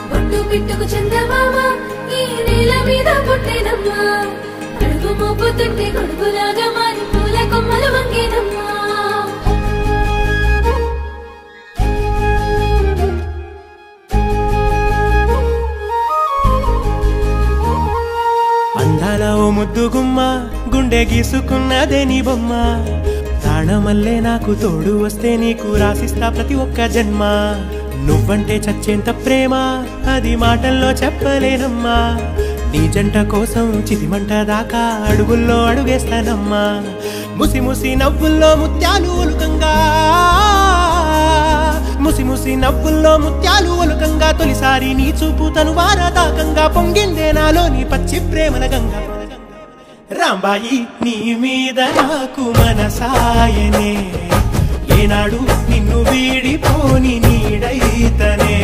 బొట్టు పిట్టుకు చందమామ ఈ నేల మీద పుట్టేనమ్మా అడుగు మోపుతుంటే గొడుగులాగా మారి పూల కొమ్మలు వంగేనమ్మా అందాల ఓ ముద్దు గుమ్మ గుండె గీసుకున్నదే నీ బొమ్మ ప్రాణమల్లే నాకు తోడు వస్తే నీకు రాసిస్తా ప్రతి ఒక్క జన్మ నువ్వంటే చచ్చేంత ప్రేమ అది మాటల్లో చెప్పలేనమ్మా నీ జంట కోసం చితిమంట దాకా అడుగుల్లో అడుగేస్తానమ్మా ముసి ముసి నవ్వుల్లో ముత్యాలు ఒలుకంగా ముసి ముసి నవ్వుల్లో ముత్యాలు ఒలుకంగా తొలిసారి నీ చూపు తను వారదాకంగా పొంగిందే నాలో నీ పచ్చి ప్రేమల గంగా రాంబాయి నీ మీద నాకు మనసాయనే ఏనాడు నిన్ను వీడిపోని నీడైతనే